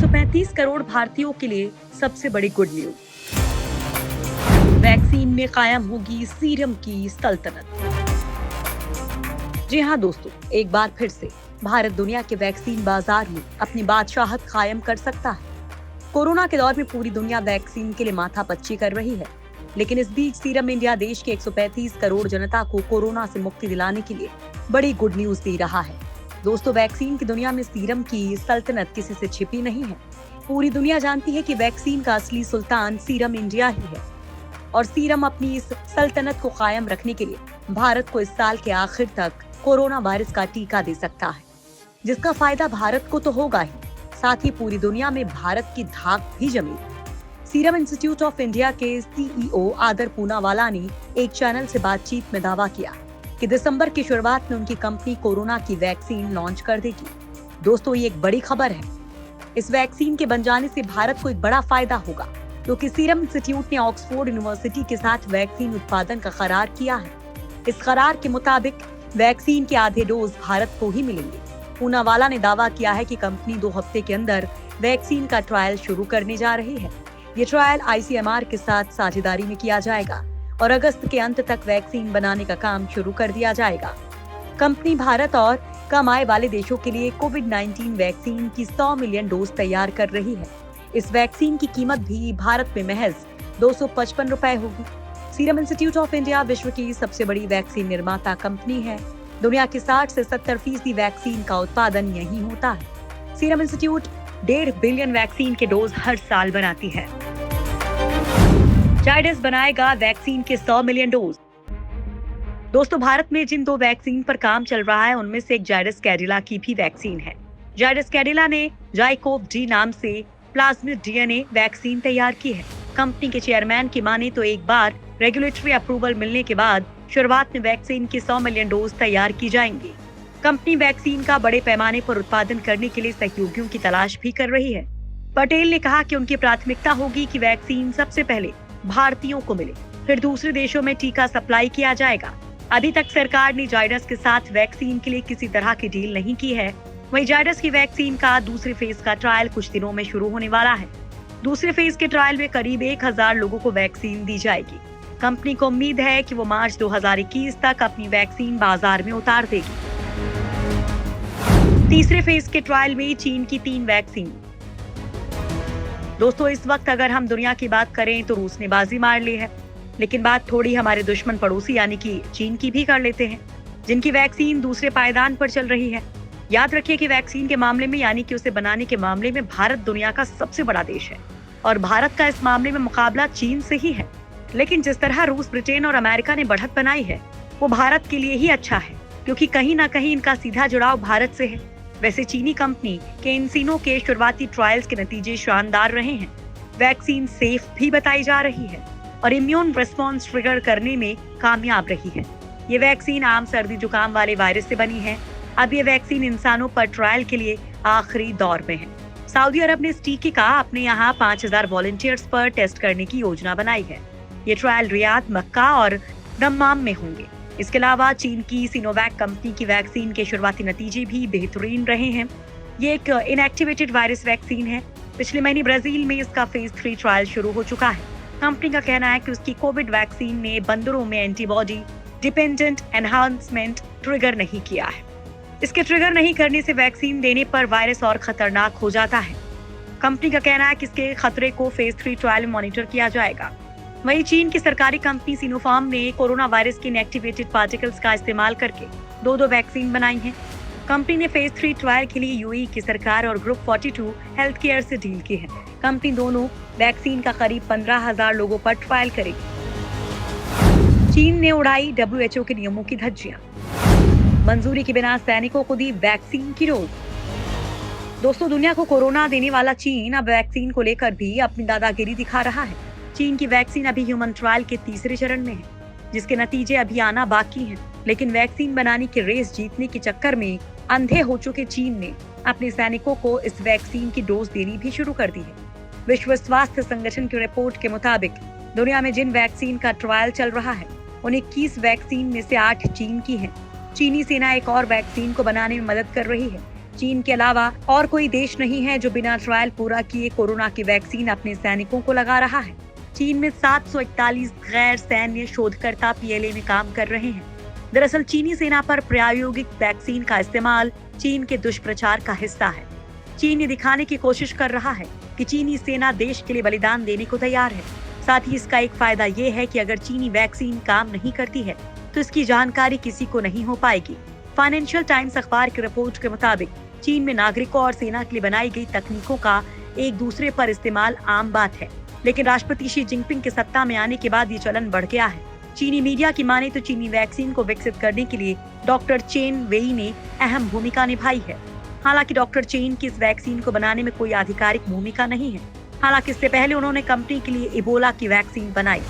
135 करोड़ भारतीयों के लिए सबसे बड़ी गुड न्यूज। वैक्सीन में कायम होगी सीरम की सल्तनत। जी हाँ दोस्तों, एक बार फिर से भारत दुनिया के वैक्सीन बाजार में अपनी बादशाहत कायम कर सकता है। कोरोना के दौर में पूरी दुनिया वैक्सीन के लिए माथापच्ची कर रही है, लेकिन इस बीच सीरम इंडिया देश के 135 करोड़ जनता को कोरोना से मुक्ति दिलाने के लिए बड़ी गुड न्यूज दे रहा है। दोस्तों, वैक्सीन की दुनिया में सीरम की सल्तनत किसी से छिपी नहीं है। पूरी दुनिया जानती है कि वैक्सीन का असली सुल्तान सीरम इंडिया ही है और सीरम अपनी इस सल्तनत को कायम रखने के लिए भारत को इस साल के आखिर तक कोरोना वायरस का टीका दे सकता है, जिसका फायदा भारत को तो होगा ही, साथ ही पूरी दुनिया में भारत की धाक भी जमेगी। सीरम इंस्टीट्यूट ऑफ इंडिया के सीईओ आदर पूनावाला ने एक चैनल से बातचीत में दावा किया कि दिसंबर की शुरुआत में उनकी कंपनी कोरोना की वैक्सीन लॉन्च कर देगी। दोस्तों, ये एक बड़ी खबर है। इस वैक्सीन के बन जाने से भारत को एक बड़ा फायदा होगा, क्योंकि सीरम इंस्टीट्यूट ने ऑक्सफोर्ड यूनिवर्सिटी के साथ वैक्सीन उत्पादन का करार किया है। इस करार के मुताबिक वैक्सीन के आधे डोज भारत को ही मिलेंगे। पूनावाला ने दावा किया है कि कंपनी 2 हफ्ते के अंदर वैक्सीन का ट्रायल शुरू करने जा रही है। ये ट्रायल आईसीएमआर के साथ साझेदारी में किया जाएगा और अगस्त के अंत तक वैक्सीन बनाने का काम शुरू कर दिया जाएगा। कंपनी भारत और कम आय वाले देशों के लिए कोविड-19 वैक्सीन की 100 मिलियन डोज तैयार कर रही है। इस वैक्सीन की कीमत भी भारत में महज 255 रुपए होगी। सीरम इंस्टीट्यूट ऑफ इंडिया विश्व की सबसे बड़ी वैक्सीन निर्माता कंपनी है। दुनिया की 60 से 70% वैक्सीन का उत्पादन यहीं होता है। सीरम इंस्टीट्यूट 1.5 बिलियन वैक्सीन के डोज हर साल बनाती है। जाइडस बनाएगा वैक्सीन के 100 मिलियन डोज। दोस्तों, भारत में जिन 2 वैक्सीन पर काम चल रहा है, उनमें से एक जाइडस कैडिला की भी वैक्सीन है। जाइडस कैडिला ने जाइकोव डी नाम से प्लाज्मिड डीएनए वैक्सीन तैयार की है। कंपनी के चेयरमैन की माने तो एक बार रेगुलेटरी अप्रूवल मिलने के बाद शुरुआत में वैक्सीन की 100 मिलियन डोज तैयार की जाएंगी। कंपनी वैक्सीन का बड़े पैमाने पर उत्पादन करने के लिए सहयोगियों की तलाश भी कर रही है। पटेल ने कहा कि उनकी प्राथमिकता होगी कि वैक्सीन सबसे पहले भारतीयों को मिले, फिर दूसरे देशों में टीका सप्लाई किया जाएगा। अभी तक सरकार ने जाइडस के साथ वैक्सीन के लिए किसी तरह की डील नहीं की है। वहीं जाइडस की वैक्सीन का दूसरे फेज का ट्रायल कुछ दिनों में शुरू होने वाला है। दूसरे फेज के ट्रायल में करीब 1000 लोगों को वैक्सीन दी जाएगी। कंपनी को उम्मीद है कि वो मार्च 2021 तक अपनी वैक्सीन बाजार में उतार देगी। तीसरे फेज के ट्रायल में चीन की 3 वैक्सीन। दोस्तों, इस वक्त अगर हम दुनिया की बात करें तो रूस ने बाजी मार ली है, लेकिन बात थोड़ी हमारे दुश्मन पड़ोसी यानी कि चीन की भी कर लेते हैं, जिनकी वैक्सीन दूसरे पायदान पर चल रही है। याद रखिए कि वैक्सीन के मामले में यानी कि उसे बनाने के मामले में भारत दुनिया का सबसे बड़ा देश है और भारत का इस मामले में मुकाबला चीन से ही है। लेकिन जिस तरह रूस, ब्रिटेन और अमेरिका ने बढ़त बनाई है, वो भारत के लिए ही अच्छा है, क्योंकि कहीं ना कहीं इनका सीधा जुड़ाव भारत से है। वैसे चीनी कंपनी के इनसिनो के शुरुआती ट्रायल्स के नतीजे शानदार रहे हैं। वैक्सीन सेफ भी बताई जा रही है और इम्यून रिस्पॉन्स ट्रिगर करने में कामयाब रही है। ये वैक्सीन आम सर्दी जुकाम वाले वायरस से बनी है। अब ये वैक्सीन इंसानों पर ट्रायल के लिए आखिरी दौर में है। सऊदी अरब ने इस टीके का अपने यहाँ 5000 वॉलंटियर्स पर टेस्ट करने की योजना बनाई है। ये ट्रायल रियाद, मक्का और दम्माम में होंगे। इसके अलावा चीन की सिनोवैक कंपनी की वैक्सीन के शुरुआती नतीजे भी बेहतरीन रहे हैं। ये एक इनएक्टिवेटेड वायरस वैक्सीन है। पिछले महीने ब्राजील में इसका फेज 3 ट्रायल शुरू हो चुका है। कंपनी का कहना है कि उसकी कोविड वैक्सीन ने बंदरों में एंटीबॉडी डिपेंडेंट एनहांसमेंट ट्रिगर नहीं किया है। इसके ट्रिगर नहीं करने से वैक्सीन देने पर वायरस और खतरनाक हो जाता है। कंपनी का कहना है कि इसके खतरे को फेज 3 ट्रायल में मॉनिटर किया जाएगा। वहीं चीन की सरकारी कंपनी सिनोफार्म ने कोरोना वायरस के इनएक्टिवेटेड पार्टिकल्स का इस्तेमाल करके 2 वैक्सीन बनाई हैं। कंपनी ने फेज 3 ट्रायल के लिए यूएई की सरकार और ग्रुप 42 हेल्थ केयर से डील की है। कंपनी दोनों वैक्सीन का करीब 15,000 लोगों पर ट्रायल करेगी। चीन ने उड़ाई WHO के नियमों की धज्जियां। मंजूरी के बिना सैनिकों को दी वैक्सीन की डोज। दोस्तों, दुनिया को कोरोना देने वाला चीन अब वैक्सीन को लेकर भी अपनी दादागिरी दिखा रहा है। चीन की वैक्सीन अभी ह्यूमन ट्रायल के तीसरे चरण में है, जिसके नतीजे अभी आना बाकी हैं। लेकिन वैक्सीन बनाने की रेस जीतने के चक्कर में अंधे हो चुके चीन ने अपने सैनिकों को इस वैक्सीन की डोज देनी भी शुरू कर दी है। विश्व स्वास्थ्य संगठन की रिपोर्ट के मुताबिक दुनिया में जिन वैक्सीन का ट्रायल चल रहा है, उन 21 वैक्सीन में से 8 चीन की हैं। चीनी सेना एक और वैक्सीन को बनाने में मदद कर रही है। चीन के अलावा और कोई देश नहीं है जो बिना ट्रायल पूरा किए कोरोना की वैक्सीन अपने सैनिकों को लगा रहा है। चीन में 741 गैर सैन्य शोधकर्ता पीएलए में काम कर रहे हैं। दरअसल चीनी सेना पर प्रायोगिक वैक्सीन का इस्तेमाल चीन के दुष्प्रचार का हिस्सा है। चीन ये दिखाने की कोशिश कर रहा है कि चीनी सेना देश के लिए बलिदान देने को तैयार है। साथ ही इसका एक फायदा ये है कि अगर चीनी वैक्सीन काम नहीं करती है तो इसकी जानकारी किसी को नहीं हो पाएगी। फाइनेंशियल टाइम्स अखबार की रिपोर्ट के मुताबिक चीन में नागरिकों और सेना के लिए बनाई गई तकनीकों का एक दूसरे पर इस्तेमाल आम बात है, लेकिन राष्ट्रपति शी जिनपिंग के सत्ता में आने के बाद ये चलन बढ़ गया है। चीनी मीडिया की माने तो चीनी वैक्सीन को विकसित करने के लिए डॉक्टर चेन वेई ने अहम भूमिका निभाई है। हालांकि डॉक्टर चेन की इस वैक्सीन को बनाने में कोई आधिकारिक भूमिका नहीं है। हालांकि इससे पहले उन्होंने कंपनी के लिए इबोला की वैक्सीन बनाई।